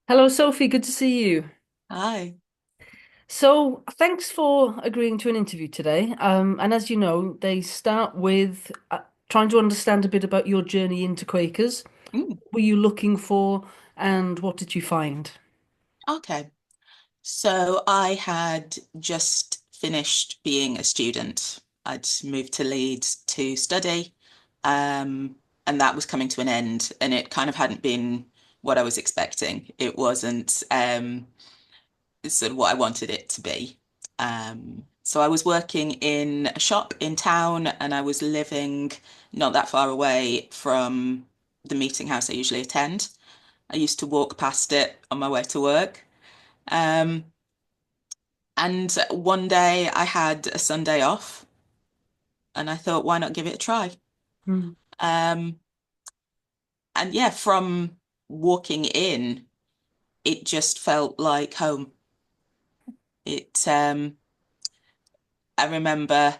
Hello, Sophie. Good to see you. Hi. So, thanks for agreeing to an interview today. And as you know, they start with trying to understand a bit about your journey into Quakers. Mm, What were you looking for, and what did you find? okay. So I had just finished being a student. I'd moved to Leeds to study, and that was coming to an end, and it kind of hadn't been what I was expecting. It wasn't sort of what I wanted it to be. So I was working in a shop in town, and I was living not that far away from the meeting house I usually attend. I used to walk past it on my way to work. Um, and one day I had a Sunday off and I thought, why not give it a try? Hmm. Um, and yeah, from walking in, it just felt like home. It, I remember,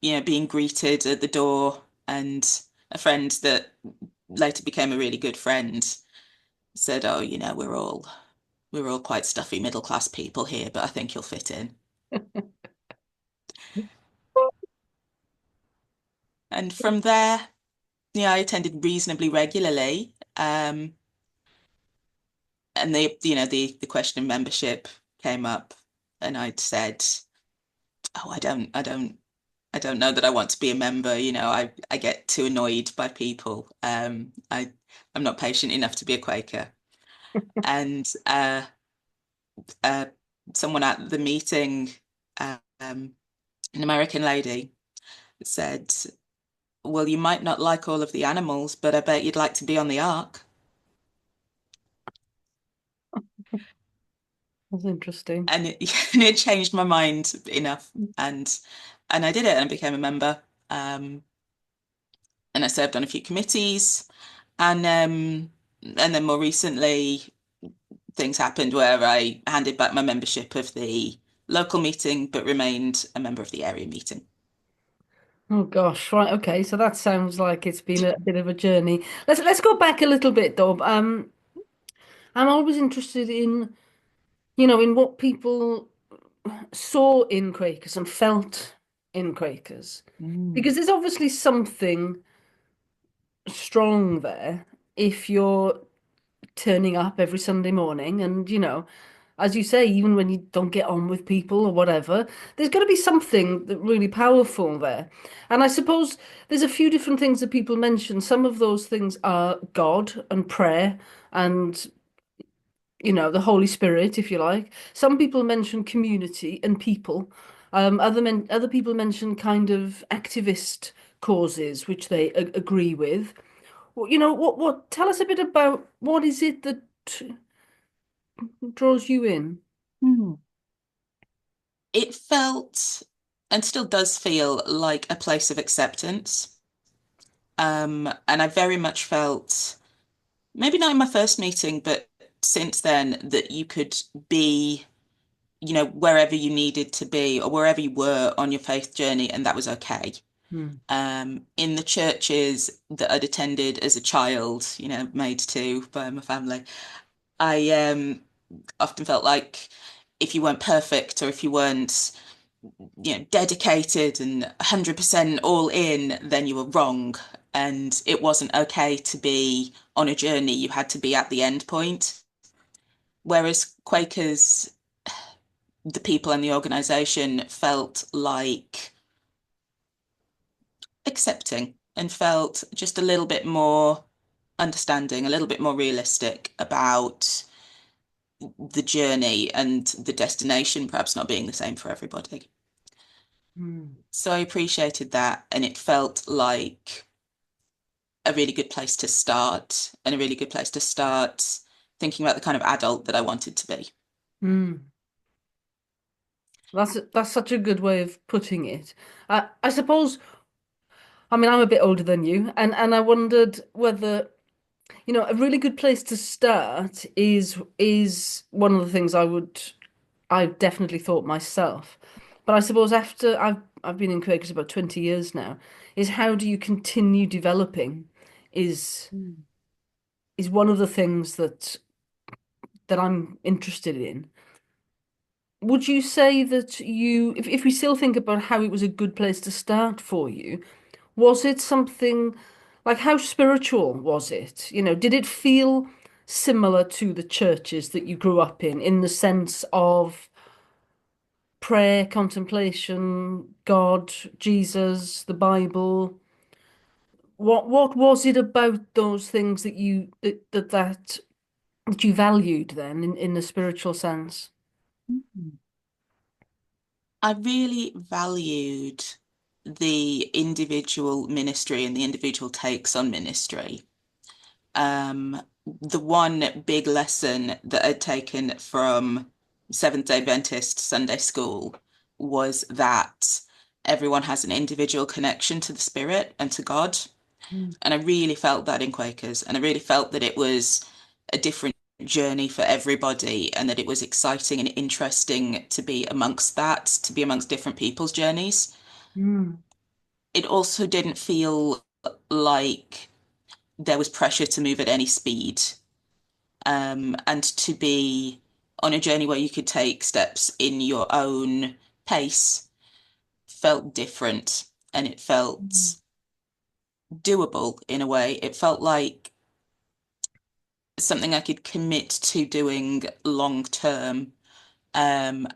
being greeted at the door and a friend that later became a really good friend said, "Oh, we're all quite stuffy middle class people here, but I think you'll fit in." And from there, yeah, I attended reasonably regularly. And the question of membership came up, and I'd said, "Oh, I don't know that I want to be a member. I get too annoyed by people. I'm not patient enough to be a Quaker." And uh, someone at the meeting, an American lady, said, "Well, you might not like all of the animals, but I bet you'd like to be on the ark." That's interesting. And it, and it changed my mind enough, and I did it and became a member. Um, and I served on a few committees, and then more recently, things happened where I handed back my membership of the local meeting, but remained a member of the area meeting. Oh gosh, right, okay. So that sounds like it's been a bit of a journey. Let's go back a little bit though. I'm always interested in, in what people saw in Quakers and felt in Quakers. Mm. Because there's obviously something strong there if you're turning up every Sunday morning and, as you say, even when you don't get on with people or whatever, there's got to be something that really powerful there. And I suppose there's a few different things that people mention. Some of those things are God and prayer and the Holy Spirit, if you like. Some people mention community and people. Other people mention kind of activist causes, which they agree with. Well, tell us a bit about what is it that draws you in? Mm. It felt, and still does feel, like a place of acceptance. And I very much felt, maybe not in my first meeting, but since then, that you could be, wherever you needed to be or wherever you were on your faith journey, and that was okay. Hmm. In the churches that I'd attended as a child, made to by my family, I often felt like if you weren't perfect or if you weren't, dedicated and 100% all in, then you were wrong. And it wasn't okay to be on a journey. You had to be at the end point. Whereas Quakers, the people and the organization felt like accepting and felt just a little bit more understanding, a little bit more realistic about the journey and the destination perhaps not being the same for everybody. Hmm. So I appreciated that, and it felt like a really good place to start and a really good place to start thinking about the kind of adult that I wanted to be. Hmm. That's such a good way of putting it. I suppose, I mean, I'm a bit older than you, and I wondered whether, a really good place to start is one of the things I've definitely thought myself. But I suppose after I've been in Quakers about 20 years now, is how do you continue developing is Mm. is one of the things that that I'm interested in. Would you say that if we still think about how it was a good place to start for you, was it something like how spiritual was it? Did it feel similar to the churches that you grew up in the sense of prayer, contemplation, God, Jesus, the Bible? What was it about those things that you valued then in the spiritual sense? Mm. I really valued the individual ministry and the individual takes on ministry. The one big lesson that I'd taken from Seventh Day Adventist Sunday school was that everyone has an individual connection to the Spirit and to God. Mm. And I really felt that in Quakers. And I really felt that it was a different journey for everybody and that it was exciting and interesting to be amongst that, to be amongst different people's journeys. Mm. It also didn't feel like there was pressure to move at any speed, and to be on a journey where you could take steps in your own pace felt different and it felt doable in a way. It felt like something I could commit to doing long term. And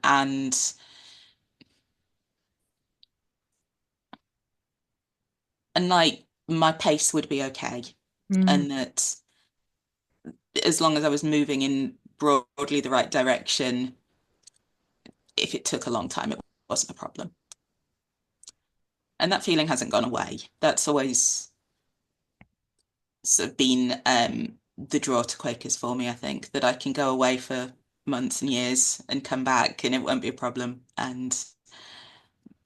like my pace would be okay. Mm. And that as long as I was moving in broadly the right direction, if it took a long time, it wasn't a problem. And that feeling hasn't gone away. That's always sort of been the draw to Quakers for me, I think, that I can go away for months and years and come back and it won't be a problem. And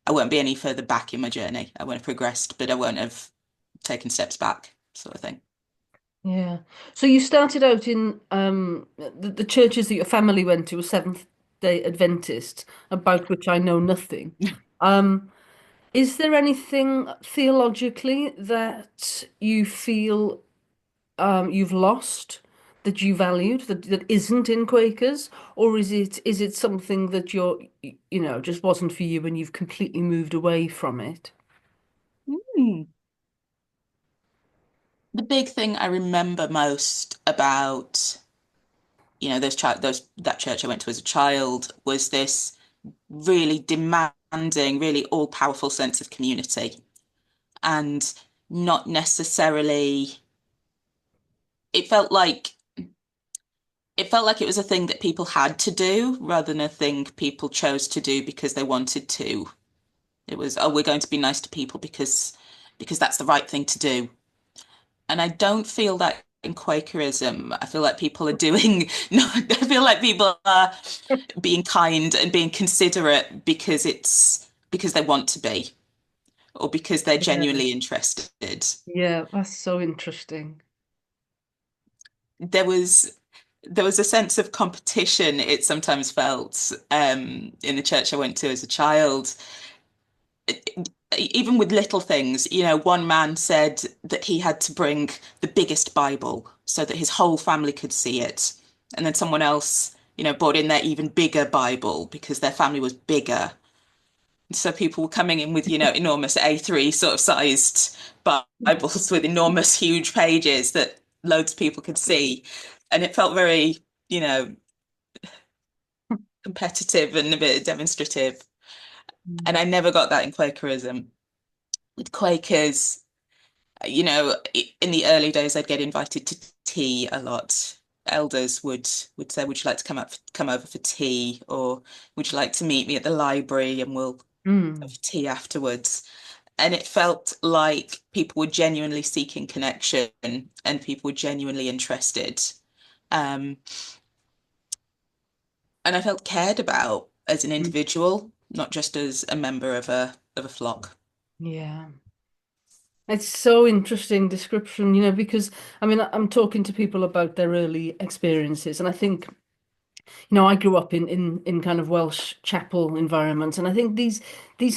I won't be any further back in my journey. I won't have progressed, but I won't have taken steps back, sort of thing. Yeah. So you started out in the churches that your family went to were Seventh Day Adventist, about which I know nothing. Um, is there anything theologically that you feel you've lost that you valued that isn't in Quakers, or is it something that just wasn't for you and you've completely moved away from it? Hmm. The big thing I remember most about, those that church I went to as a child was this really demanding, really all-powerful sense of community, and not necessarily. It felt like it was a thing that people had to do rather than a thing people chose to do because they wanted to. It was, oh, we're going to be nice to people because that's the right thing to do. And I don't feel that in Quakerism. I feel like people are doing no, I feel like people are being kind and being considerate because they want to be or because they're Yeah. genuinely interested. Yeah, that's so interesting. There was there was a sense of competition it sometimes felt in the church I went to as a child. Even with little things, one man said that he had to bring the biggest Bible so that his whole family could see it. And then someone else, brought in their even bigger Bible because their family was bigger. So people were coming in with, enormous A3 sort of sized Bibles with enormous, huge pages that loads of people could see. And it felt very, you know, competitive and a bit demonstrative. And Mm. I never got that in Quakerism. With Quakers, in the early days, I'd get invited to tea a lot. Elders would say, "Would you like to come over for tea?" Or "Would you like to meet me at the library and we'll Mm. have tea afterwards?" And it felt like people were genuinely seeking connection and people were genuinely interested. Um, and I felt cared about as an Mm. individual, not just as a member of a flock. Yeah. It's so interesting description, because I mean I'm talking to people about their early experiences, and I think, I grew up in kind of Welsh chapel environments, and I think these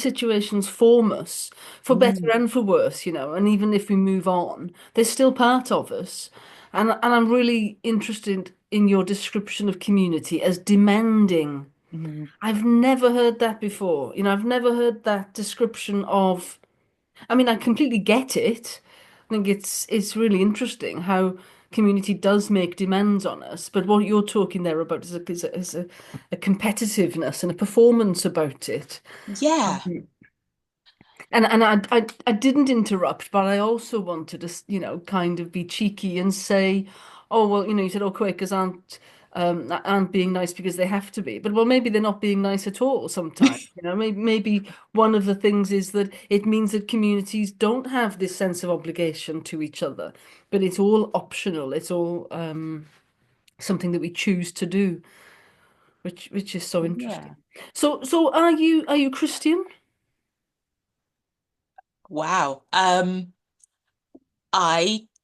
situations form us for better Mm. and for worse, and even if we move on, they're still part of us. And I'm really interested in your description of community as demanding. Mhm. I've never heard that before. I've never heard that description of, I mean, I completely get it. I think it's really interesting how community does make demands on us, but what you're talking there about is a competitiveness and a performance about it. Yeah, And I didn't interrupt, but I also wanted to, kind of be cheeky and say, oh, well, you said, oh, Quakers aren't being nice because they have to be. But well, maybe they're not being nice at all sometimes. Maybe one of the things is that it means that communities don't have this sense of obligation to each other, but it's all optional. It's all something that we choose to do, which is so interesting. yeah. So are you Christian? Wow. I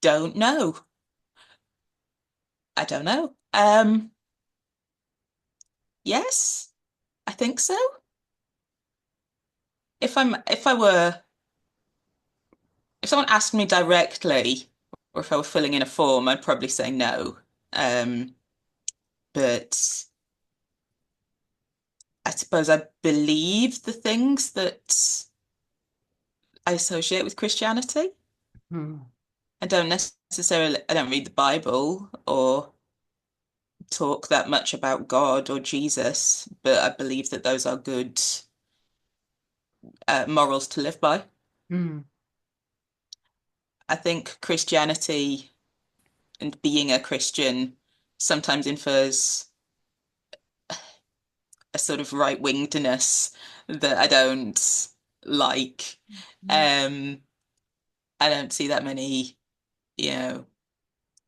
don't know. I don't know. Yes, I think so. If someone asked me directly, or if I were filling in a form, I'd probably say no. Um, but I suppose I believe the things that I associate with Christianity. Hmm. I don't read the Bible or talk that much about God or Jesus, but I believe that those are good morals to live by. Hmm. I think Christianity and being a Christian sometimes infers a sort of right-wingedness that I don't like. Um, I don't see that many, you know,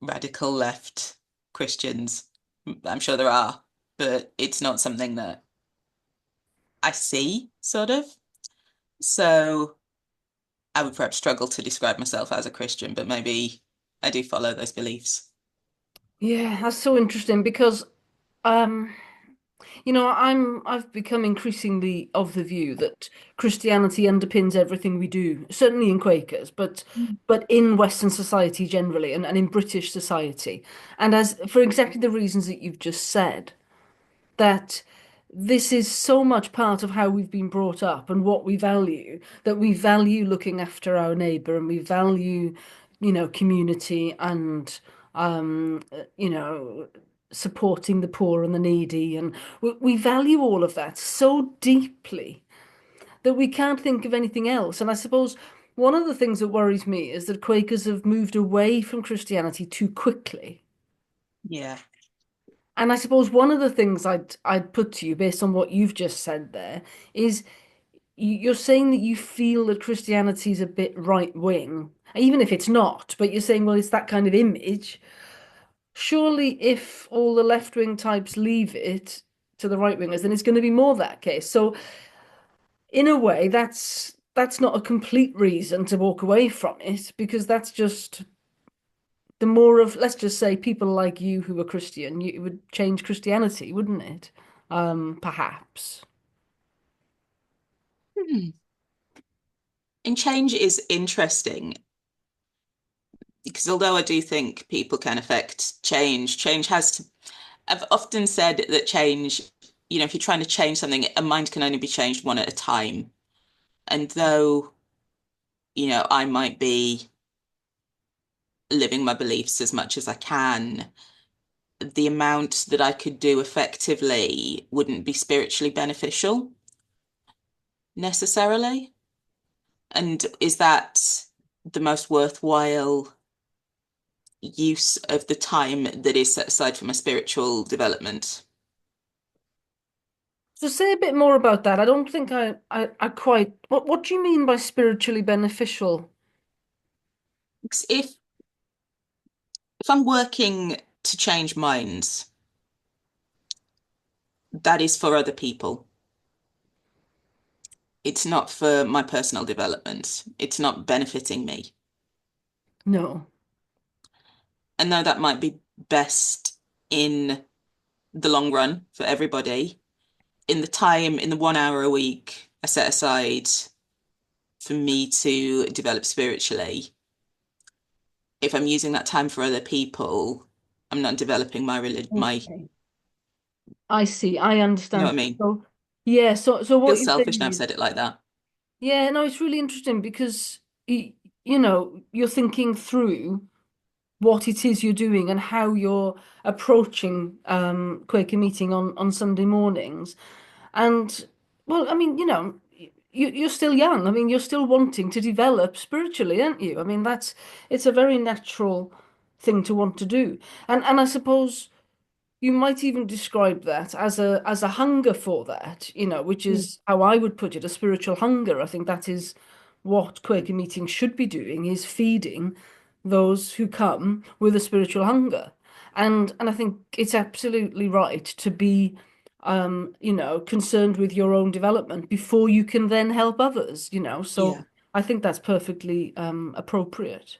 radical left Christians. I'm sure there are, but it's not something that I see, sort of. So I would perhaps struggle to describe myself as a Christian, but maybe I do follow those beliefs. Yeah, that's so interesting because um I've become increasingly of the view that Christianity underpins everything we do, certainly in Quakers, but in Western society generally and in British society. And as for exactly the reasons that you've just said, that this is so much part of how we've been brought up and what we value, that we value looking after our neighbour and we value, community and you know, supporting the poor and the needy. And we value all of that so deeply that we can't think of anything else. And I suppose one of the things that worries me is that Quakers have moved away from Christianity too quickly. Yeah. And I suppose one of the things I'd put to you based on what you've just said there is you're saying that you feel that Christianity is a bit right wing, even if it's not, but you're saying, well, it's that kind of image. Surely, if all the left wing types leave it to the right wingers, then it's going to be more that case. So, in a way, that's not a complete reason to walk away from it because that's just the more of, let's just say, people like you who are Christian, it would change Christianity, wouldn't it? Perhaps. Hmm. And change is interesting because although I do think people can affect change, change has to. I've often said that change, if you're trying to change something, a mind can only be changed one at a time. And though, I might be living my beliefs as much as I can, the amount that I could do effectively wouldn't be spiritually beneficial necessarily. And is that the most worthwhile use of the time that is set aside for my spiritual development? So say a bit more about that. I don't think I quite what do you mean by spiritually beneficial? Because if I'm working to change minds, that is for other people. It's not for my personal development. It's not benefiting me. No. And though that might be best in the long run for everybody, in the 1 hour a week I set aside for me to develop spiritually, if I'm using that time for other people, I'm not developing my Okay. I see. I you know what understand. I mean? So, yeah. So Feel what you're selfish now I've saying said is, it like that. yeah, no, it's really interesting because you know you're thinking through what it is you're doing and how you're approaching Quaker meeting on Sunday mornings. And well, I mean, you know, you're still young. I mean, you're still wanting to develop spiritually, aren't you? I mean, it's a very natural thing to want to do. And I suppose you might even describe that as a hunger for that, you know, which Mm. is how I would put it, a spiritual hunger. I think that is what Quaker meetings should be doing, is feeding those who come with a spiritual hunger. And I think it's absolutely right to be you know, concerned with your own development before you can then help others, you know. So Yeah. I think that's perfectly appropriate.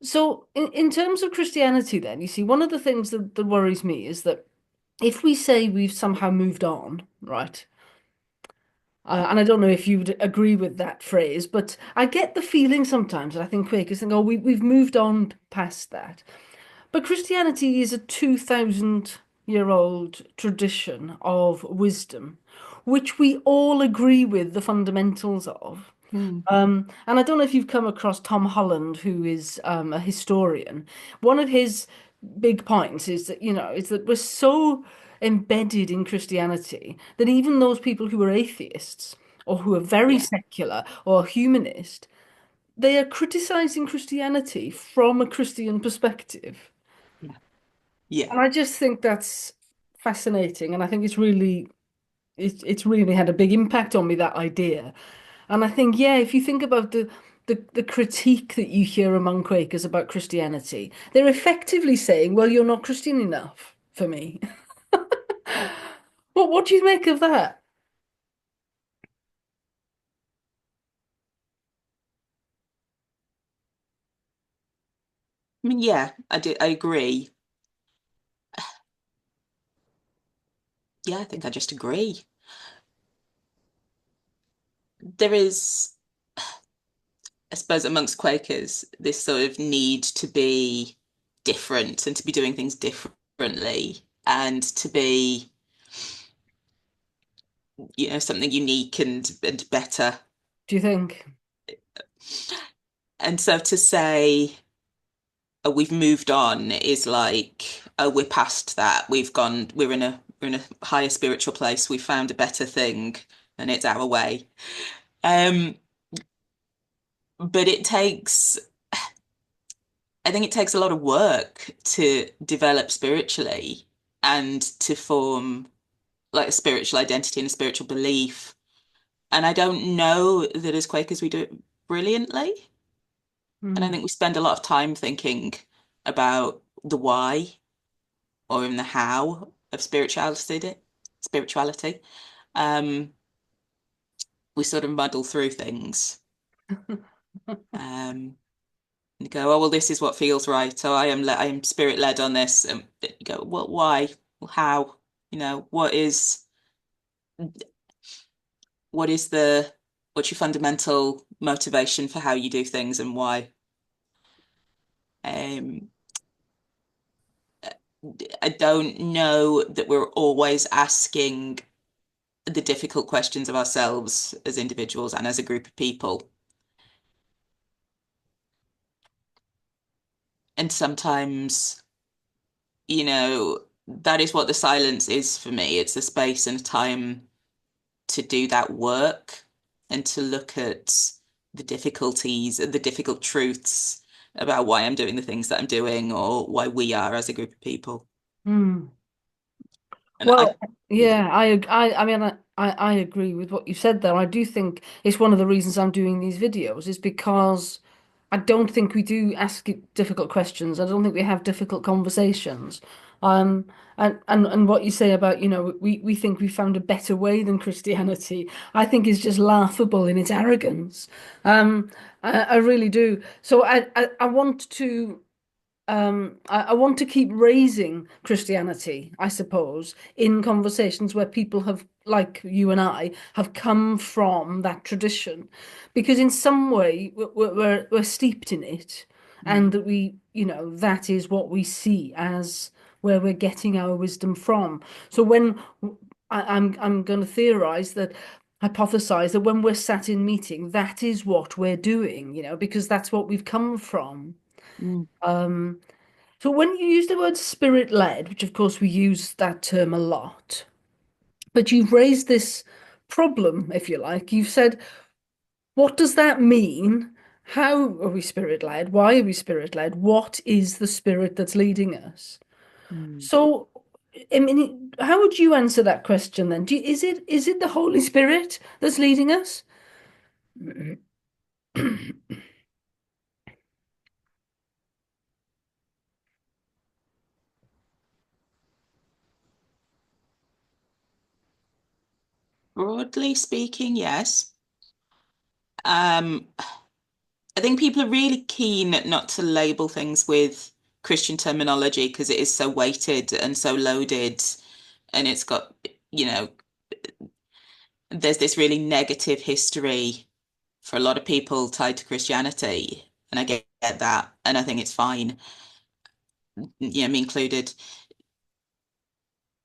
So, in terms of Christianity, then, you see, one of the things that worries me is that if we say we've somehow moved on, right? And I don't know if you'd agree with that phrase, but I get the feeling sometimes that I think Quakers think, oh, we've moved on past that. But Christianity is a 2,000-year-old tradition of wisdom, which we all agree with the fundamentals of. Mm. And I don't know if you've come across Tom Holland, who is a historian. One of his big points is that, you know, is that we're so embedded in Christianity that even those people who are atheists or who are very Yeah. secular or humanist, they are criticizing Christianity from a Christian perspective. Yeah. Yeah. And I just think that's fascinating. And I think it's really had a big impact on me, that idea. And I think, yeah, if you think about the critique that you hear among Quakers about Christianity, they're effectively saying, well, you're not Christian enough for me. What do you make of that? I mean, yeah, I do. I agree. Yeah, I think I just agree. There is, I suppose, amongst Quakers, this sort of need to be different and to be doing things differently and to be, something unique and better. Do you think? And so to say, oh, we've moved on is like, oh, we're past that. We're in a higher spiritual place. We found a better thing and it's our way. Um, but I think it takes a lot of work to develop spiritually and to form like a spiritual identity and a spiritual belief. And I don't know that as Quakers we do it brilliantly. And I Hmm. think we spend a lot of time thinking about the why or in the how of spirituality. Um, we sort of muddle through things. And go, oh well, this is what feels right. So I am spirit led on this. And you go, well, why? Well, how? What is the what's your fundamental motivation for how you do things and why? Um, I don't know that we're always asking the difficult questions of ourselves as individuals and as a group of people. And sometimes, that is what the silence is for me. It's a space and a time to do that work and to look at the difficulties, the difficult truths about why I'm doing the things that I'm doing or why we are as a group of people. Hmm. And Well, I, yeah, yeah, I mean, I agree with what you said there. I do think it's one of the reasons I'm doing these videos is because I don't think we do ask difficult questions. I don't think we have difficult conversations. Um, and what you say about, you know, we think we found a better way than Christianity, I think is just laughable in its arrogance. I really do. So I want to. I want to keep raising Christianity, I suppose, in conversations where people have, like you and I, have come from that tradition, because in some way we're steeped in it. and that we, that is what we see as where we're getting our wisdom from. So when I'm going to theorize that, hypothesize that when we're sat in meeting, that is what we're doing, because that's what we've come from. Mm, Um, so when you use the word spirit-led, which of course we use that term a lot, but you've raised this problem, if you like. You've said, what does that mean? How are we spirit-led? Why are we spirit-led? What is the spirit that's leading us? mm. So, I mean, how would you answer that question then? Is it the Holy Spirit that's leading us? Broadly speaking, yes. Um, I think people are really keen not to label things with Christian terminology because it is so weighted and so loaded, and it's got, you know, there's this really negative history for a lot of people tied to Christianity, and I get that, and I think it's fine, me included.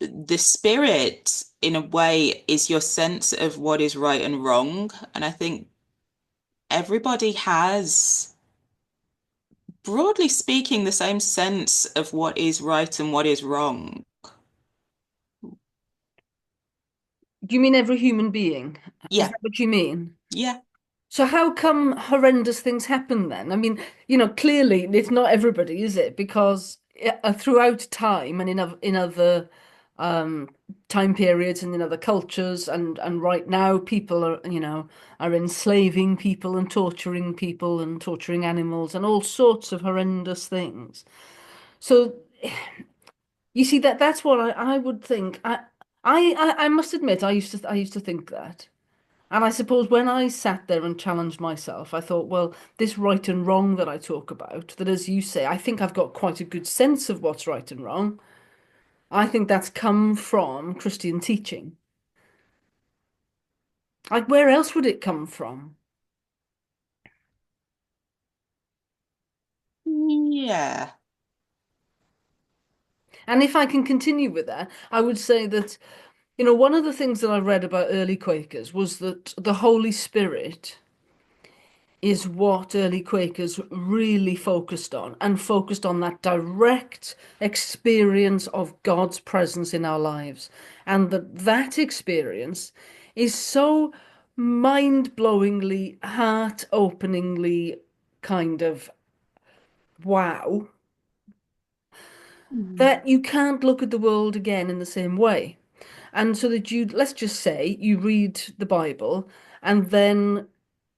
The spirit, in a way, is your sense of what is right and wrong, and I think everybody has, broadly speaking, the same sense of what is right and what is wrong. Do you mean every human being? Is Yeah, that what you mean? yeah. So how come horrendous things happen then? I mean, clearly it's not everybody, is it? Because throughout time and in other um, time periods and in other cultures and right now people are enslaving people and torturing animals and all sorts of horrendous things. So you see that's what I would think. I must admit I used to think that. And I suppose when I sat there and challenged myself, I thought, well, this right and wrong that I talk about, that as you say, I think I've got quite a good sense of what's right and wrong. I think that's come from Christian teaching. Like, where else would it come from? Yeah. And if I can continue with that, I would say that, one of the things that I read about early Quakers was that the Holy Spirit is what early Quakers really focused on, and focused on that direct experience of God's presence in our lives. And that experience is so mind-blowingly, heart-openingly kind of wow Mm. that you can't look at the world again in the same way. And so that let's just say you read the Bible and then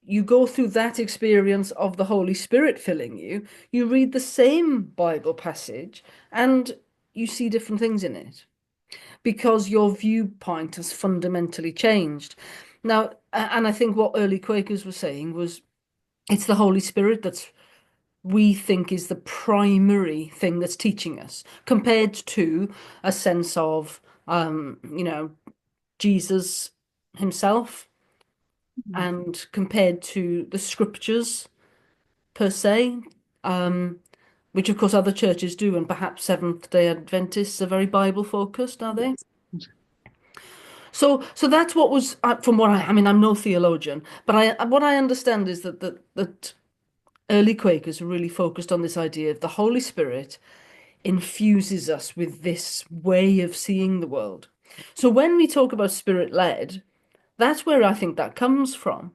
you go through that experience of the Holy Spirit filling you, you read the same Bible passage and you see different things in it because your viewpoint has fundamentally changed. Now, and I think what early Quakers were saying was it's the Holy Spirit that's we think is the primary thing that's teaching us compared to a sense of Jesus himself and compared to the scriptures per se, um, which of course other churches do, and perhaps Seventh Day Adventists are very Bible focused, are they? Yes. So that's what was from what I mean, I'm no theologian, but what I understand is that early Quakers were really focused on this idea of the Holy Spirit infuses us with this way of seeing the world. So when we talk about spirit-led, that's where I think that comes from.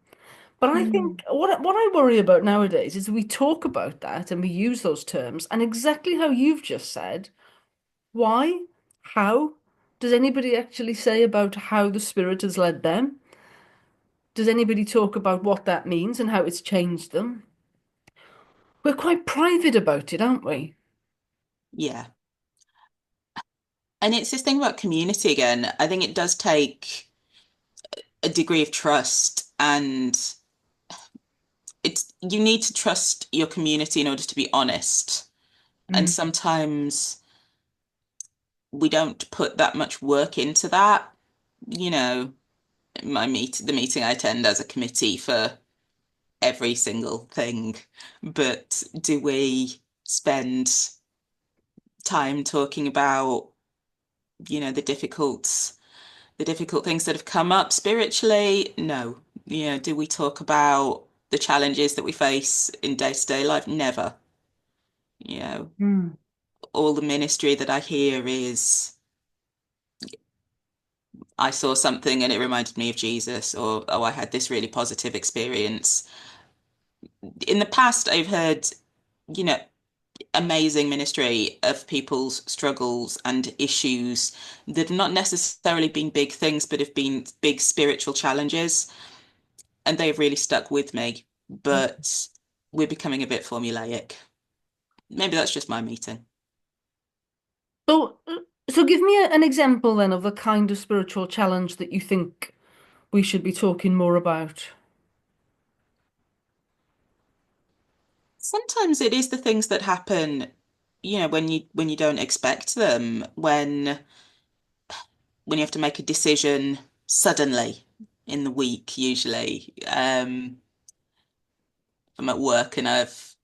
But I Mm. think what I worry about nowadays is we talk about that and we use those terms, and exactly how you've just said, why? How? Does anybody actually say about how the Spirit has led them? Does anybody talk about what that means and how it's changed them? We're quite private about it, aren't we? Yeah. And it's this thing about community again. I think it does take a degree of trust, and it's you need to trust your community in order to be honest. And Mm. sometimes we don't put that much work into that. You know, the meeting I attend as a committee for every single thing, but do we spend time talking about, the difficult things that have come up spiritually? No. Do we talk about the challenges that we face in day-to-day life? Never. You know, Mm. all the ministry that I hear is I saw something and it reminded me of Jesus, or oh, I had this really positive experience. In the past, I've heard, you know, amazing ministry of people's struggles and issues that have not necessarily been big things, but have been big spiritual challenges. And they've really stuck with me. But we're becoming a bit formulaic. Maybe that's just my meeting. So, so give me an example then of the kind of spiritual challenge that you think we should be talking more about. Sometimes it is the things that happen, when you don't expect them, when you have to make a decision suddenly in the week, usually. I'm at work and I've,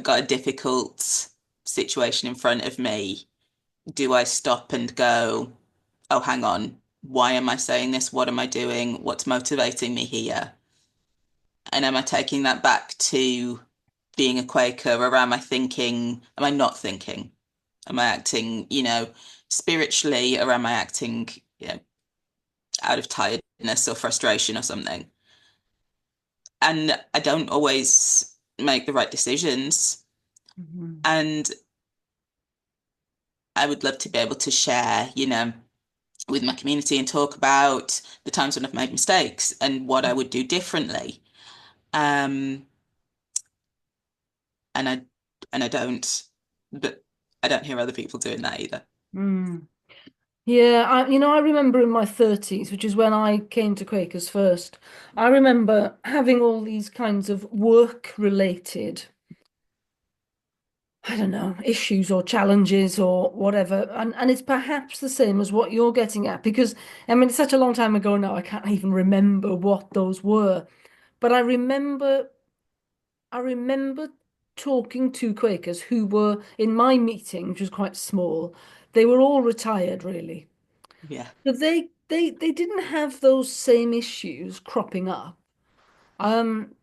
got a difficult situation in front of me. Do I stop and go, oh, hang on, why am I saying this? What am I doing? What's motivating me here? And am I taking that back to being a Quaker, or am I not thinking? Am I acting, spiritually, or am I acting, out of tiredness or frustration or something? And I don't always make the right decisions. Mhm. And I would love to be able to share, with my community and talk about the times when I've made mistakes and what I would do differently. Um, and I don't, but I don't hear other people doing that either. Mm. Yeah, I remember in my 30s, which is when I came to Quakers first, I remember having all these kinds of work-related, I don't know, issues or challenges or whatever. And it's perhaps the same as what you're getting at, because I mean, it's such a long time ago now, I can't even remember what those were. But I remember talking to Quakers who were in my meeting, which was quite small. They were all retired, really. Yeah. But they didn't have those same issues cropping up. Um,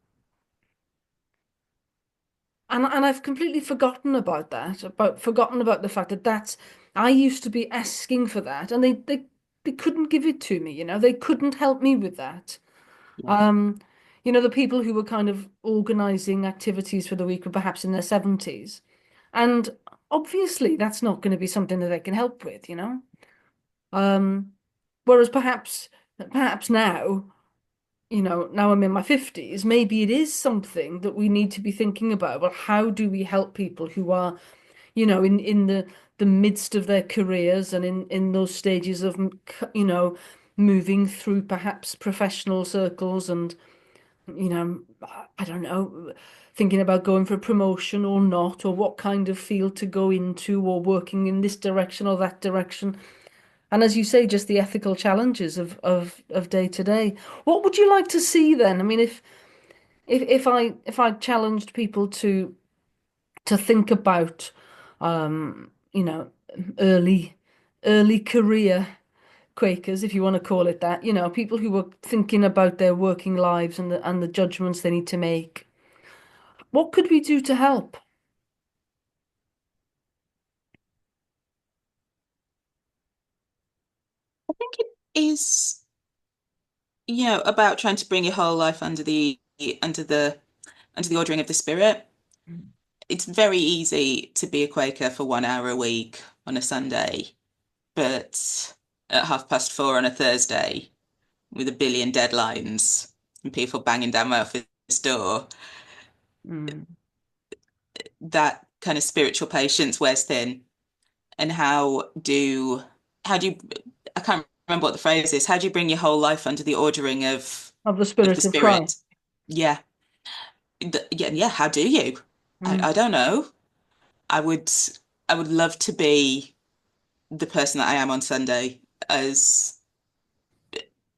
and I've completely forgotten about that, forgotten about the fact that I used to be asking for that, and they couldn't give it to me, they couldn't help me with that. Yeah. Um, the people who were kind of organizing activities for the week were perhaps in their 70s. And obviously that's not going to be something that they can help with. Um, whereas perhaps now I'm in my 50s, maybe it is something that we need to be thinking about. Well, how do we help people who are, in the midst of their careers and in those stages of, moving through perhaps professional circles and, I don't know, thinking about going for a promotion or not, or what kind of field to go into, or working in this direction or that direction. And as you say, just the ethical challenges of day to day. What would you like to see then? I mean, if I challenged people to think about, you know, early early career Quakers, if you want to call it that, people who were thinking about their working lives and the judgments they need to make. What could we do to help? I think it is, about trying to bring your whole life under the ordering of the Spirit. It's very easy to be a Quaker for 1 hour a week on a Sunday, but at 4:30 on a Thursday with a billion deadlines and people banging down my office door, Mm. that kind of spiritual patience wears thin. And how do you, I can't remember what the phrase is. How do you bring your whole life under the ordering Of the of the Spirit of Spirit? Christ. Yeah. Yeah, yeah, how do you? I Mm. don't know. I would I would love to be the person that I am on Sunday, as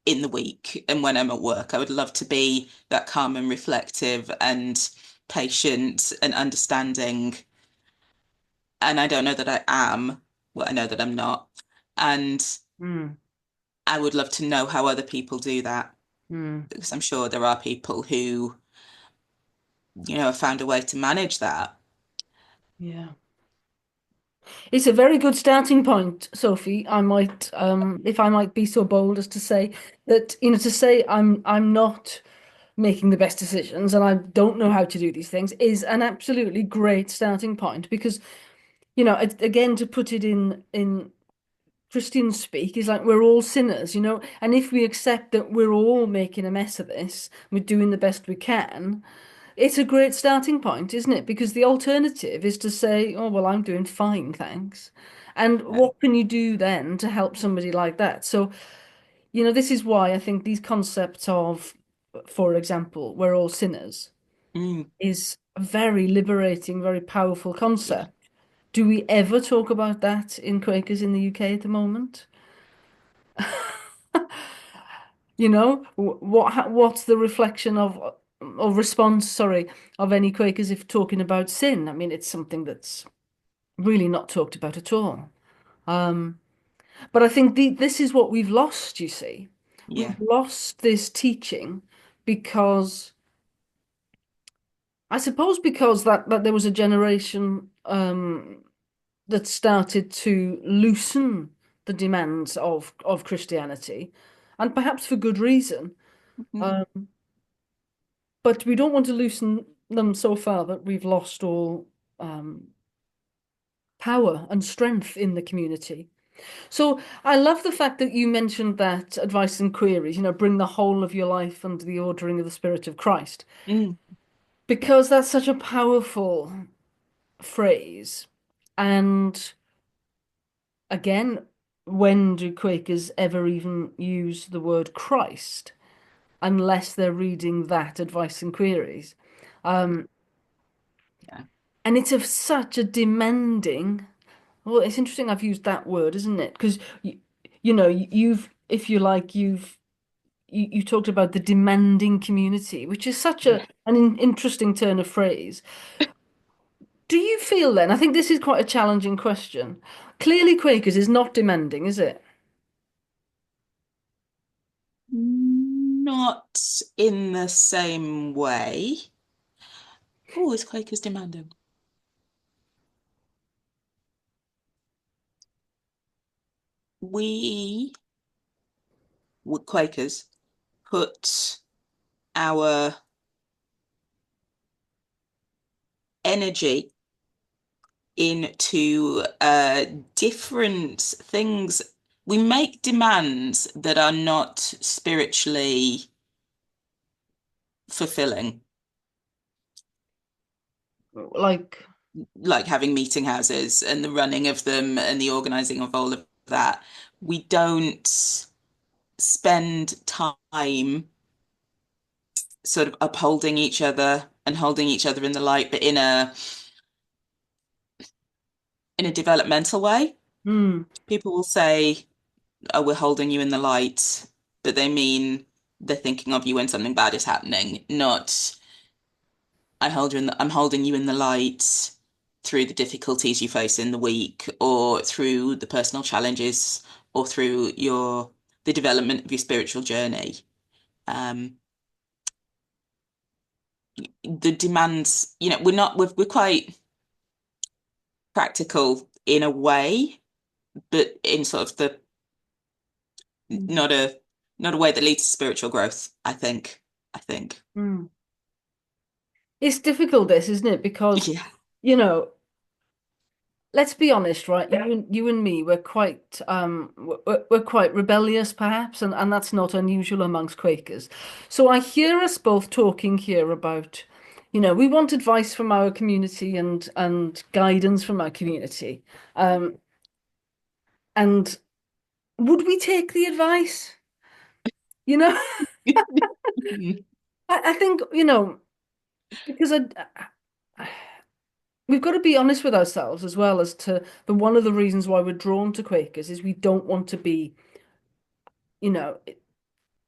in the week and when I'm at work. I would love to be that calm and reflective and patient and understanding. And I don't know that I am, well, I know that I'm not. And Mm, I would love to know how other people do that mm, because I'm sure there are people who, have found a way to manage that. yeah. It's a very good starting point, Sophie. If I might be so bold as to say that, to say I'm not making the best decisions and I don't know how to do these things is an absolutely great starting point because, again, to put it in Christian speak is like we're all sinners, and if we accept that we're all making a mess of this, we're doing the best we can. It's a great starting point, isn't it? Because the alternative is to say, oh, well, I'm doing fine, thanks. And Yeah. what can you do then to help somebody like that? So, this is why I think these concepts of, for example, we're all sinners Mm, is a very liberating, very powerful yeah. concept. Do we ever talk about that in Quakers in the UK at the moment? What's the reflection of or response, sorry, of any Quakers if talking about sin? I mean, it's something that's really not talked about at all. Um, but I think this is what we've lost, you see. Yeah. We've lost this teaching because I suppose because that there was a generation that started to loosen the demands of Christianity, and perhaps for good reason. Mhm. Um, but we don't want to loosen them so far that we've lost all um, power and strength in the community. So I love the fact that you mentioned that advice and queries, bring the whole of your life under the ordering of the Spirit of Christ, Mm, because that's such a powerful phrase. And again, when do Quakers ever even use the word Christ unless they're reading that advice and queries? Um, yeah. and it's such a demanding. Well, it's interesting I've used that word, isn't it? Because you've, if you like, you talked about the demanding community, which is such Yeah. an interesting turn of phrase. Do you feel then? I think this is quite a challenging question. Clearly, Quakers is not demanding, is it? Not in the same way. Oh, is Quakers demanding? We, Quakers, put our energy into different things. We make demands that are not spiritually fulfilling, Like, like having meeting houses and the running of them and the organizing of all of that. We don't spend time sort of upholding each other and holding each other in the light, but in a developmental way. hmm, People will say, "Oh, we're holding you in the light," but they mean they're thinking of you when something bad is happening, not I'm holding you in the light through the difficulties you face in the week or through the personal challenges or through the development of your spiritual journey. Um, the demands, we're quite practical in a way, but in sort of the not a not a way that leads to spiritual growth, I think. I think. hmm. It's difficult, this, isn't it? Because, Yeah. you know, let's be honest, right? You and me, we're quite rebellious, perhaps, and that's not unusual amongst Quakers. So I hear us both talking here about, we want advice from our community and guidance from our community. Um, and would we take the advice? You know, I think, because we've got to be honest with ourselves as well as to the one of the reasons why we're drawn to Quakers is we don't want to be, you know.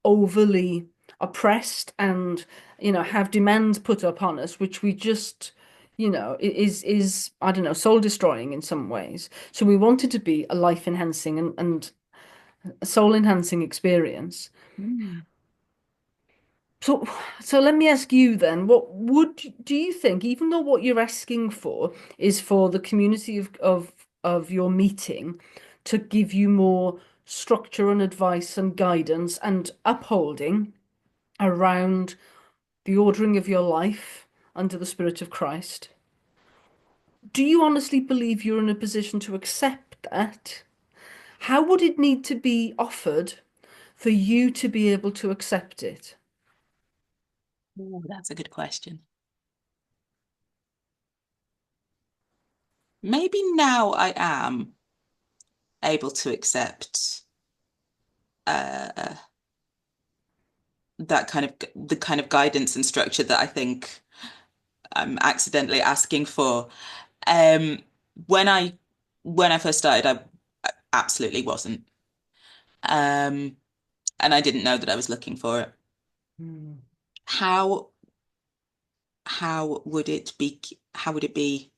overly oppressed and, have demands put upon us, which we just, is, I don't know, soul destroying in some ways. So we want it to be a life enhancing and a soul enhancing experience. Mm. So, so let me ask you then, do you think, even though what you're asking for is for the community of your meeting to give you more structure and advice and guidance and upholding around the ordering of your life under the Spirit of Christ, do you honestly believe you're in a position to accept that? How would it need to be offered for you to be able to accept it? Ooh, that's a good question. Maybe now I am able to accept uh, that kind of the kind of guidance and structure that I think I'm accidentally asking for. Um, when I when I first started, I absolutely wasn't, um, and I didn't know that I was looking for it. Hmm. How how would it be? How would it be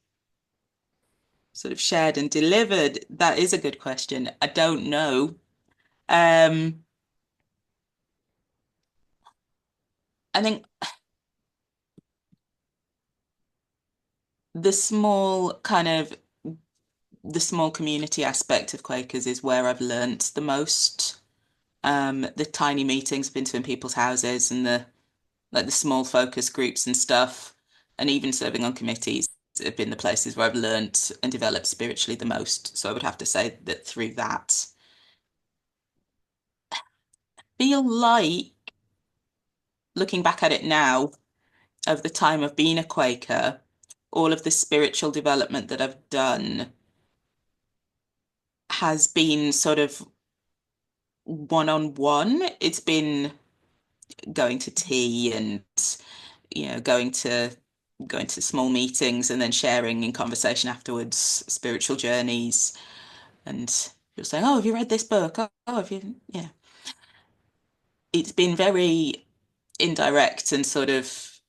sort of shared and delivered? That is a good question. I don't know. Um, I think the small kind of the small community aspect of Quakers is where I've learnt the most. The tiny meetings I've been to in people's houses and the like the small focus groups and stuff, and even serving on committees have been the places where I've learnt and developed spiritually the most. So I would have to say that through that, feel like looking back at it now, of the time of being a Quaker, all of the spiritual development that I've done has been sort of one-on-one. It's been going to tea and going to small meetings and then sharing in conversation afterwards spiritual journeys and you're saying, "Oh, have you read this book? Oh, have you?" Yeah, it's been very indirect and sort of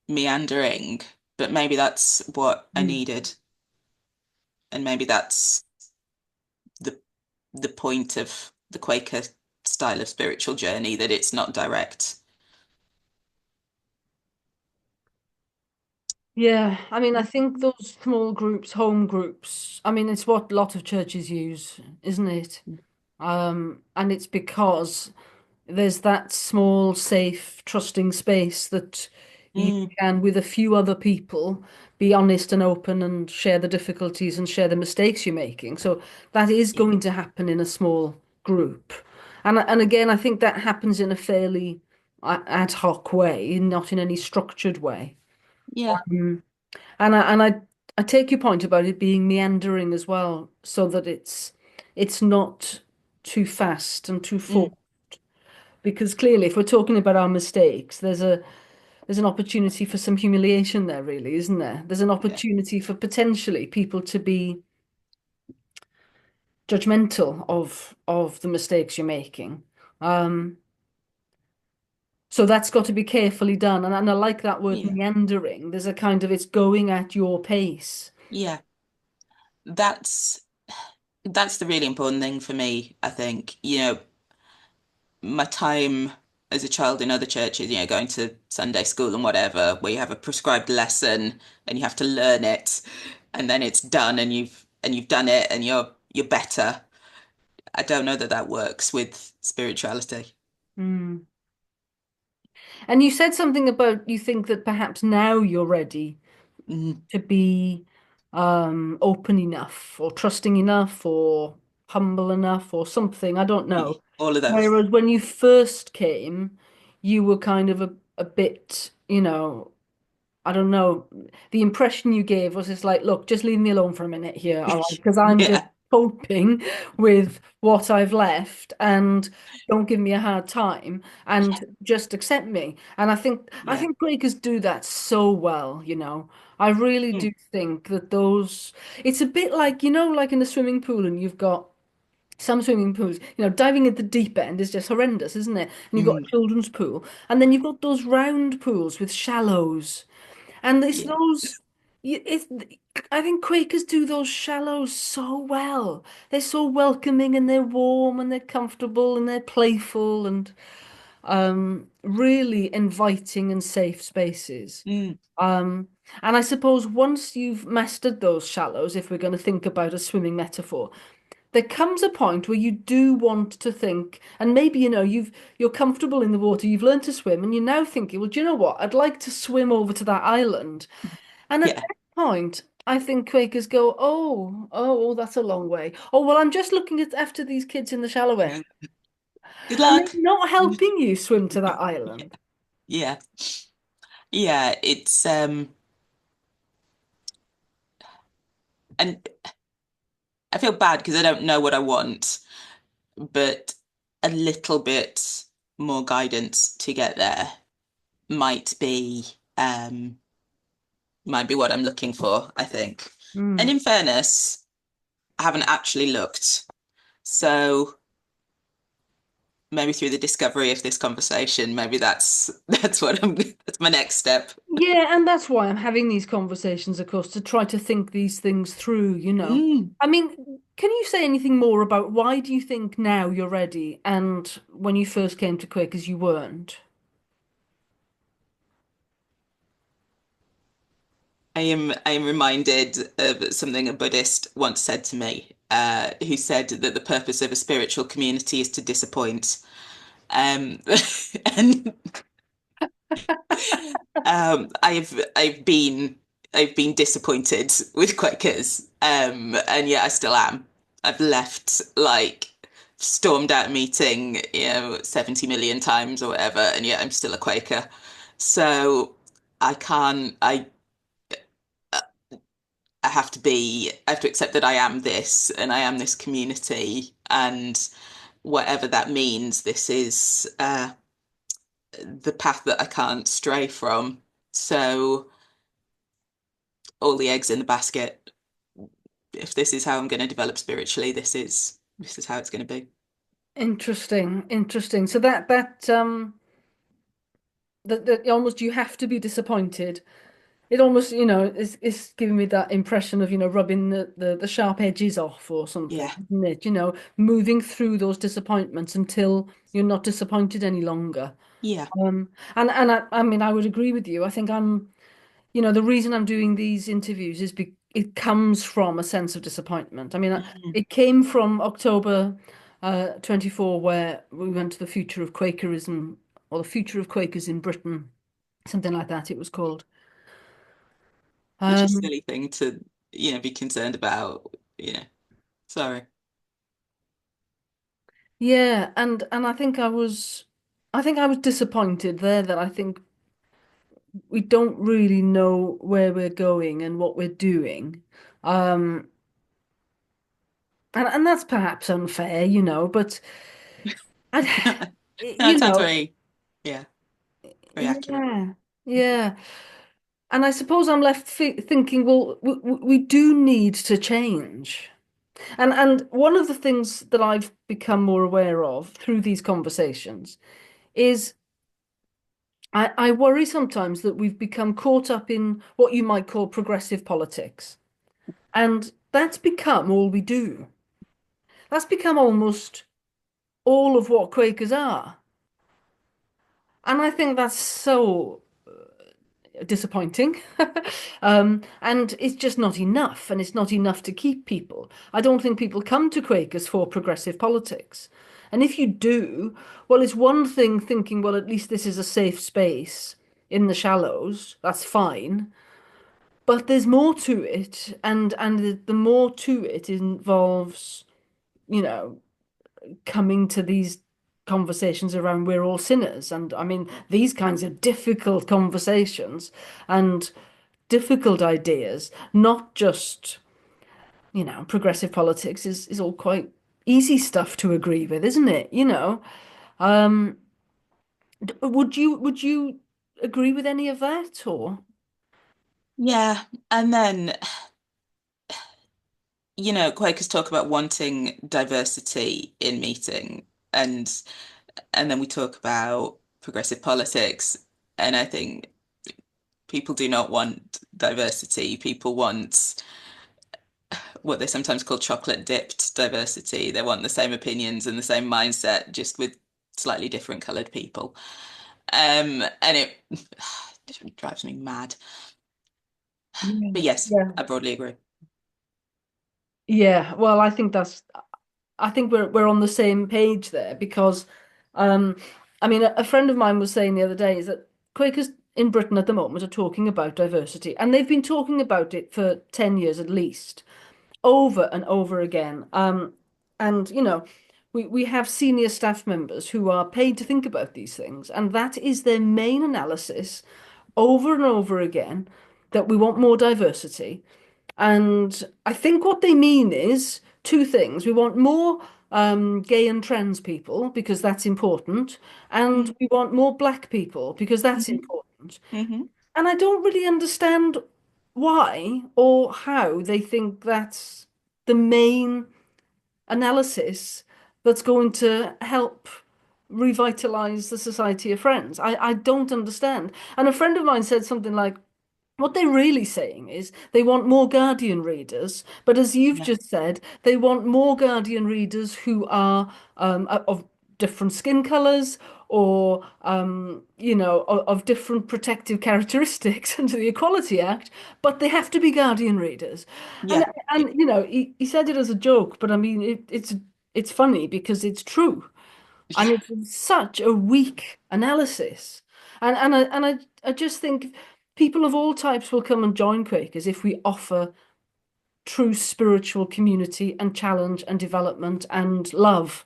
meandering, but maybe that's what I Mm. needed, and maybe that's the the point of the Quaker style of spiritual journey, that it's not direct. Yeah, I mean, I think those small groups, home groups, I mean, it's what a lot of churches use, isn't it? And it's because there's that small, safe, trusting space that you Mm, can, with a few other people, be honest and open and share the difficulties and share the mistakes you're making. So that is yeah, going to happen in a small group. And again, I think that happens in a fairly ad hoc way, not in any structured way. yeah, Mm. And I take your point about it being meandering as well, so that it's not too fast and too full. mm, Because clearly, if we're talking about our mistakes, there's an opportunity for some humiliation there, really, isn't there? There's an yeah, opportunity for potentially people to be judgmental of the mistakes you're making. Um, so that's got to be carefully done. And I like that word yeah, meandering. There's a kind of it's going at your pace. yeah. That's that's the really important thing for me, I think. My time as a child in other churches, going to Sunday school and whatever, where you have a prescribed lesson and you have to learn it, and then it's done and you've done it and you're better. I don't know that that works with spirituality. Mm. And you said something about you think that perhaps now you're ready Mm, to be open enough or trusting enough or humble enough or something. I don't yeah, know. all of those. Whereas when you first came, you were kind of a bit, I don't know. The impression you gave was just like, look, just leave me alone for a minute here, all right? Because I'm just Yeah, coping with what I've left and don't give me a hard time yeah, and just accept me. And I yeah. think Quakers do that so well, I really do Mm, think that those it's a bit like, like in the swimming pool and you've got Some swimming pools, diving at the deep end is just horrendous, isn't it? And you've got Mm, a children's pool, and then you've got those round pools with shallows, and it's yeah. those. It's, I think Quakers do those shallows so well. They're so welcoming, and they're warm, and they're comfortable, and they're playful, and really inviting and safe spaces. Mm, Um, and I suppose once you've mastered those shallows, if we're going to think about a swimming metaphor, there comes a point where you do want to think, and maybe you're comfortable in the water, you've learned to swim, and you're now thinking, well, do you know what? I'd like to swim over to that island. And at yeah. that point, I think Quakers go, oh, that's a long way. Oh, well, I'm just looking at after these kids in the shallow end, Good and they're luck. not helping you swim to that island. Yeah. Yeah. And I feel bad because I don't know what I want, but a little bit more guidance to get there might be um might be what I'm looking for, I think. And Hmm. in fairness, I haven't actually looked. So maybe through the discovery of this conversation, maybe that's what that's my next step. Yeah, and that's why I'm having these conversations, of course, to try to think these things through. Mm. I mean, can you say anything more about why do you think now you're ready and when you first came to Quakers you weren't? I am reminded of something a Buddhist once said to me, who said that the purpose of a spiritual community is to disappoint. Um, and I've been disappointed with Quakers, and yet I still am. I've left like stormed out a meeting, 70 million times or whatever, and yet I'm still a Quaker. So I can't. I have to accept that I am this, and I am this community, and whatever that means, this is the path that I can't stray from. So all the eggs in the basket. If this is how I'm going to develop spiritually, this is how it's going to be. Interesting, interesting. So that almost you have to be disappointed. It almost, is giving me that impression of, rubbing the sharp edges off or something, Yeah, isn't it? Moving through those disappointments until you're not disappointed any longer. yeah. And I mean, I would agree with you. I think the reason I'm doing these interviews is it comes from a sense of disappointment. I mean, Mhm. it came from October 24, where we went to the future of Quakerism or the future of Quakers in Britain, something like that it was called. Such a Um, silly thing to, be concerned about. Sorry. yeah, and I think I was disappointed there that I think we don't really know where we're going and what we're doing. Um, and that's perhaps unfair, but I, No, it you sounds know, very, yeah, very accurate. yeah, yeah. And I suppose I'm left thinking, well, we do need to change. And one of the things that I've become more aware of through these conversations is I worry sometimes that we've become caught up in what you might call progressive politics. And that's become all we do. That's become almost all of what Quakers are. And I think that's so disappointing. And it's just not enough, and it's not enough to keep people. I don't think people come to Quakers for progressive politics. And if you do, well, it's one thing thinking, well, at least this is a safe space in the shallows. That's fine. But there's more to it, and the more to it involves, you know, coming to these conversations around we're all sinners. And I mean, these kinds of difficult conversations and difficult ideas, not just, progressive politics is all quite easy stuff to agree with, isn't it? Um, would you agree with any of that or? Yeah, and then Quakers talk about wanting diversity in meeting, and and then we talk about progressive politics, and I think people do not want diversity. People want what they sometimes call chocolate dipped diversity. They want the same opinions and the same mindset, just with slightly different coloured people. And it just drives me mad. Yeah. But yes, Yeah. I broadly agree. Yeah, well, I think we're on the same page there because um I mean a friend of mine was saying the other day is that Quakers in Britain at the moment are talking about diversity and they've been talking about it for 10 years at least, over and over again. And we have senior staff members who are paid to think about these things, and that is their main analysis over and over again, that we want more diversity. And I think what they mean is two things. We want more gay and trans people because that's important, and we want more black people because that's Mm-hmm. important. Hmm. And I don't really understand why or how they think that's the main analysis that's going to help revitalize the Society of Friends. I don't understand. And a friend of mine said something like, what they're really saying is they want more Guardian readers, but as you've Yeah. just said, they want more Guardian readers who are of different skin colours or of different protective characteristics under the Equality Act, but they have to be Guardian readers. And Yeah. and he said it as a joke, but I mean it's funny because it's true. And it's such a weak analysis. And I just think people of all types will come and join Quakers if we offer true spiritual community and challenge and development and love.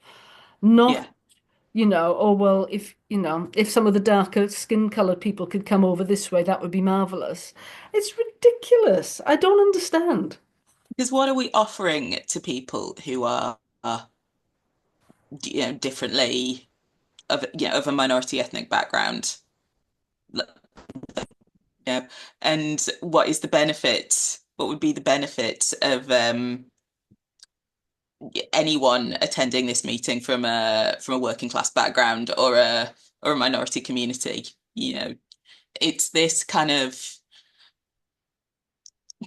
Not, Yeah. oh well, if some of the darker skin colored people could come over this way, that would be marvelous. It's ridiculous. I don't understand. Because what are we offering to people who are, differently of a minority ethnic background? Yeah. And what is the benefit? What would be the benefit of anyone attending this meeting from a working class background or a minority community? It's this kind of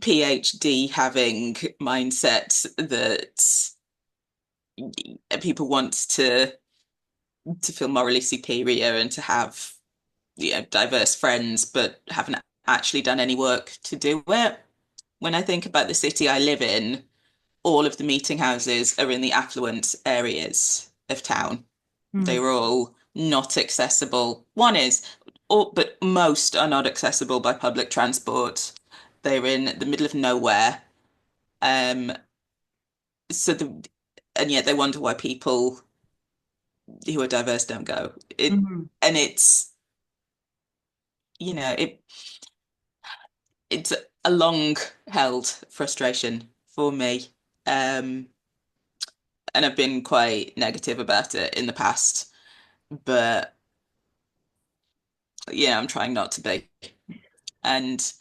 PhD having mindset that people want to feel morally superior and to have diverse friends, but haven't actually done any work to do it. When I think about the city I live in, all of the meeting houses are in the affluent areas of town. They Mm, were all not accessible. One is, but most are not accessible by public transport. They're in the middle of nowhere. Um, and yet they wonder why people who are diverse don't go. mm, And you know, it, it's a long held frustration for me. Um, and I've been quite negative about it in the past, but yeah, I'm trying not to be. And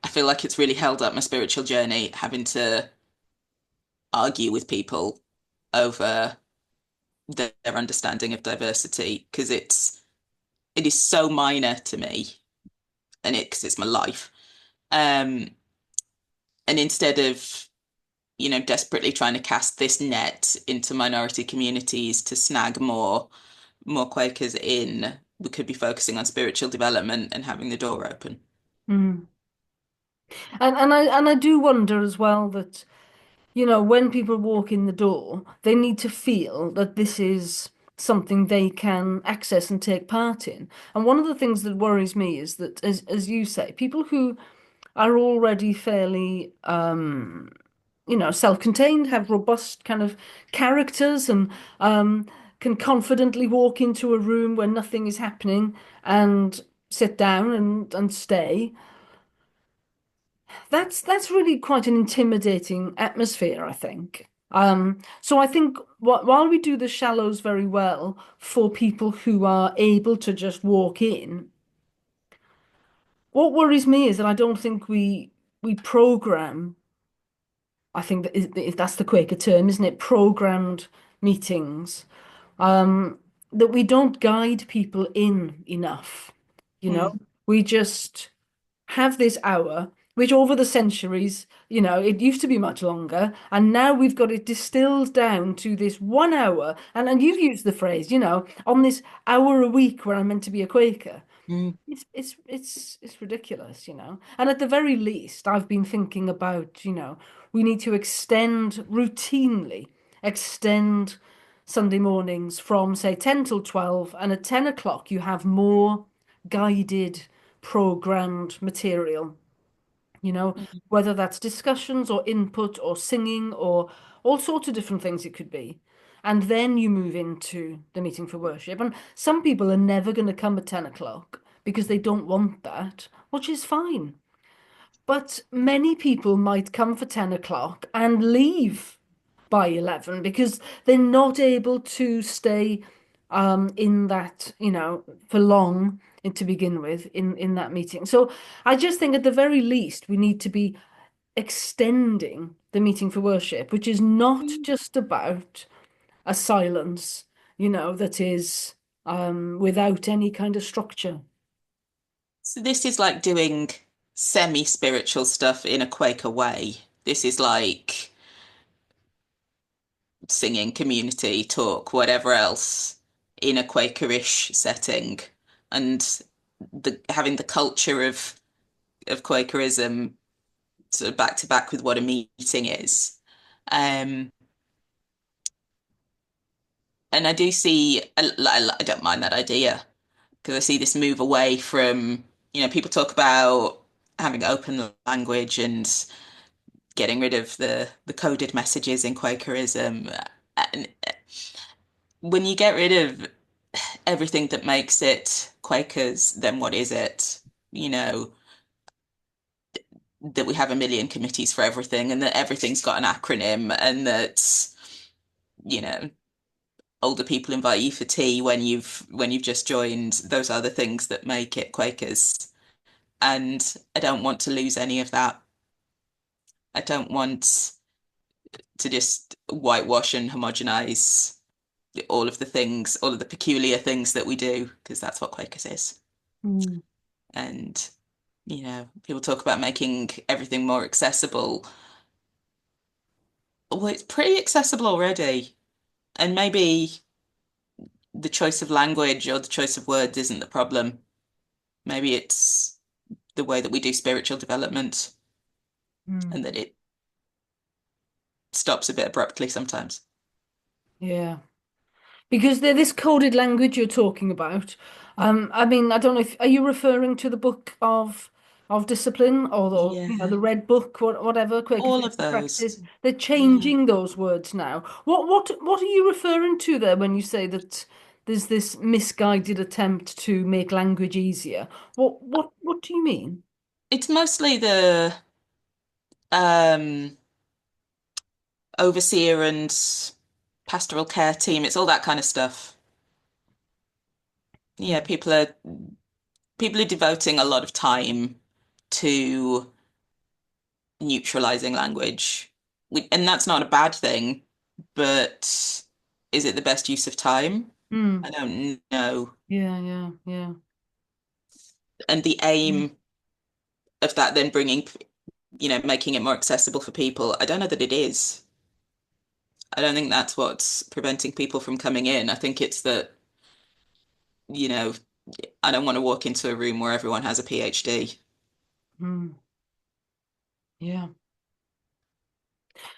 I feel like it's really held up my spiritual journey having to argue with people over their understanding of diversity because it is so minor to me and because it's my life. Um, and instead of desperately trying to cast this net into minority communities to snag more Quakers in, we could be focusing on spiritual development and having the door open. mm. And I do wonder as well that when people walk in the door, they need to feel that this is something they can access and take part in. And one of the things that worries me is that, as you say, people who are already fairly, self-contained, have robust kind of characters, and can confidently walk into a room where nothing is happening and sit down and stay. That's really quite an intimidating atmosphere, I think. So I think while we do the shallows very well for people who are able to just walk in, what worries me is that I don't think we program I think that that's the Quaker term, isn't it? Programmed meetings. That we don't guide people in enough. You know, Mm, we just have this hour, which over the centuries, it used to be much longer, and now we've got it distilled down to this 1 hour. And you've used the phrase, on this hour a week where I'm meant to be a Quaker. mm, It's ridiculous, And at the very least, I've been thinking about, we need to extend Sunday mornings from say 10 till 12, and at 10 o'clock you have more guided, programmed material, you know, mm. whether that's discussions or input or singing or all sorts of different things it could be. And then you move into the meeting for worship. And some people are never going to come at 10 o'clock because they don't want that, which is fine. But many people might come for 10 o'clock and leave by 11 because they're not able to stay in that, for long to begin with in that meeting. So I just think at the very least we need to be extending the meeting for worship, which is not just about a silence, that is without any kind of structure. So this is like doing semi-spiritual stuff in a Quaker way. This is like singing, community talk, whatever else, in a Quakerish setting, and the having the culture of Quakerism sort of back to back with what a meeting is. Um, and I do see, I don't mind that idea because I see this move away from, people talk about having open language and getting rid of the coded messages in Quakerism. And when you get rid of everything that makes it Quakers, then what is it? You know, that we have a million committees for everything and that everything's got an acronym and that, you know, older people invite you for tea when you've just joined. Those are the things that make it Quakers. And I don't want to lose any of that. I don't want to just whitewash and homogenize all of the things, all of the peculiar things that we do, because that's what Quakers is. Mm. And, people talk about making everything more accessible. Well, it's pretty accessible already. And maybe the choice of language or the choice of words isn't the problem. Maybe it's the way that we do spiritual development Mm. and that it stops a bit abruptly sometimes. Yeah. Because this coded language you're talking about, I mean, I don't know if are you referring to the book of discipline or the Yeah, red book, whatever, Quaker all Faith of and Practice. those. They're Yeah. changing those words now. What are you referring to there when you say that there's this misguided attempt to make language easier? What do you mean? It's mostly the um, overseer and pastoral care team. It's all that kind of stuff. Yeah, Mm. people are devoting a lot of time to neutralizing language. And that's not a bad thing, but is it the best use of time? I Mm. don't know. Yeah, yeah, yeah. And the aim of that then making it more accessible for people, I don't know that it is. I don't think that's what's preventing people from coming in. I think it's that, you know, I don't want to walk into a room where everyone has a PhD. Mm. Yeah.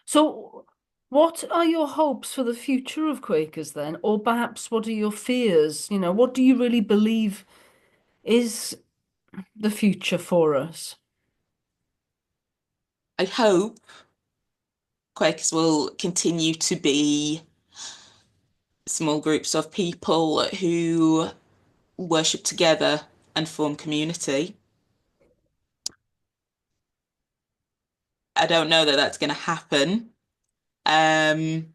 So, what are your hopes for the future of Quakers then? Or perhaps what are your fears? What do you really believe is the future for us? I hope Quakers will continue to be small groups of people who worship together and form community. I don't know that that's going to happen. Um,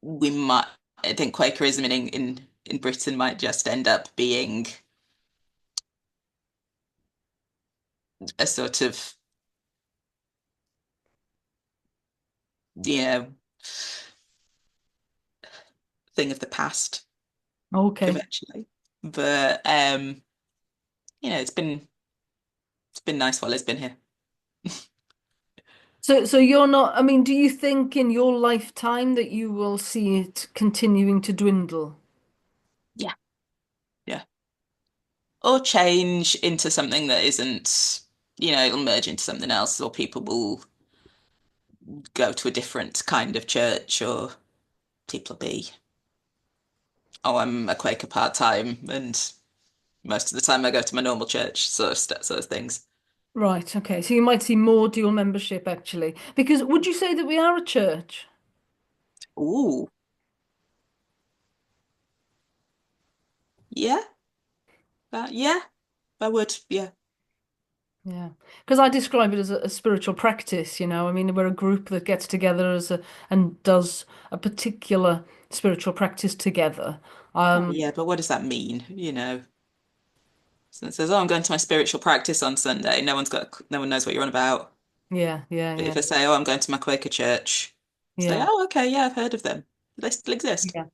we might, I think Quakerism in Britain might just end up being a sort of, you know, thing of the past Okay. eventually. But it's been nice while it's been here. So you're not, I mean, do you think in your lifetime that you will see it continuing to dwindle? Yeah, yeah. Or change into something that isn't, it'll merge into something else, or people will go to a different kind of church, or people will be, oh, I'm a Quaker part-time, and most of the time I go to my normal church, sort of things. Right, okay. So you might see more dual membership actually. Because would you say that we are a church? Ooh, yeah, yeah, I would, yeah. Yeah. Because I describe it as a spiritual practice, you know. I mean, we're a group that gets together and does a particular spiritual practice together. Oh, Um, yeah, but what does that mean? So it says, "Oh, I'm going to my spiritual practice on Sunday." No one knows what you're on about. yeah, yeah, But yeah, if I say, "Oh, I'm going to my Quaker Church," say, yeah, "Oh, okay, yeah, I've heard of them. They still exist." yeah.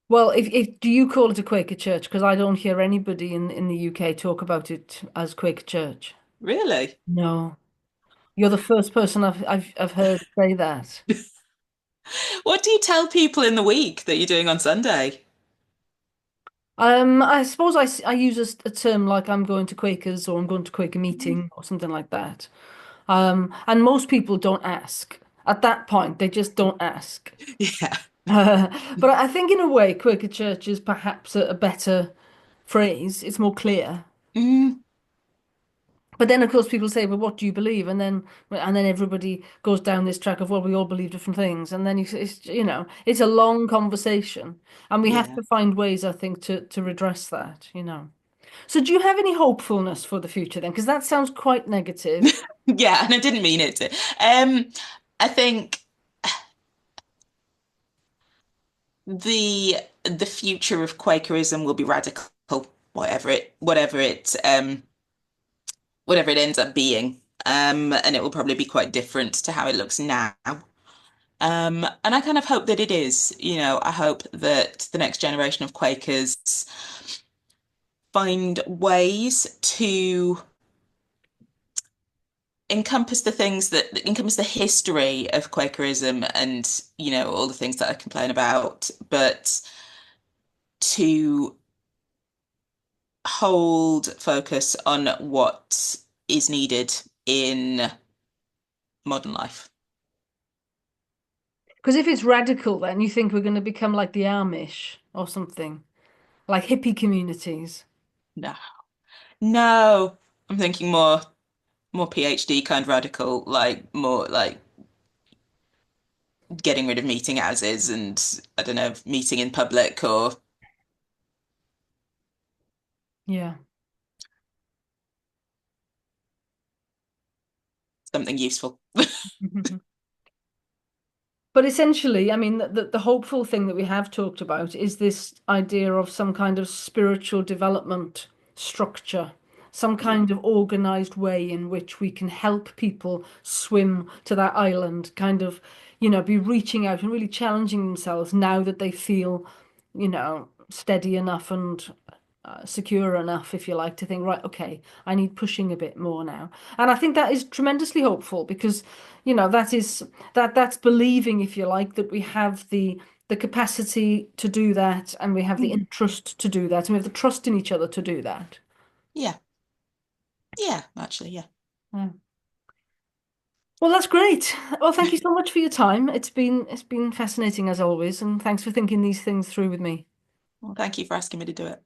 Well, if do you call it a Quaker church? Because I don't hear anybody in the UK talk about it as Quaker church. Really? No. You're the first person I've heard say that. What do you tell people in the week that you're doing on Sunday? I suppose I use a term like I'm going to Quakers or I'm going to Quaker meeting or something like that. And most people don't ask. At that point, they just don't ask. Yeah. But I think in a way, Quaker Church is perhaps a better phrase. It's more clear. Mm, But then, of course, people say, "Well, what do you believe?" And then everybody goes down this track of, "Well, we all believe different things." And then it's a long conversation, and we have yeah. to find ways, I think, to redress that. So, do you have any hopefulness for the future then? Because that sounds quite negative. Yeah, and I didn't mean it to. I think the future of Quakerism will be radical, whatever it ends up being. And it will probably be quite different to how it looks now. And I kind of hope that it is. I hope that the next generation of Quakers find ways to encompass the history of Quakerism and, all the things that I complain about, but to hold focus on what is needed in modern life. Because if it's radical, then you think we're going to become like the Amish or something, like hippie communities. No, no, I'm thinking more PhD kind of radical, like more like getting rid of meeting as is and I don't know, meeting in public or Yeah. something useful. But essentially, I mean, the hopeful thing that we have talked about is this idea of some kind of spiritual development structure, some Yeah. kind of organized way in which we can help people swim to that island, kind of, be reaching out and really challenging themselves now that they feel, steady enough and secure enough, if you like, to think, right, okay, I need pushing a bit more now. And I think that is tremendously hopeful because, that's believing, if you like, that we have the capacity to do that and we have the Mm. interest to do that and we have the trust in each other to do that. Yeah. Yeah, actually, yeah. Yeah. Well, that's great. Well, thank you so much for your time. It's been fascinating as always, and thanks for thinking these things through with me. Well, thank you for asking me to do it.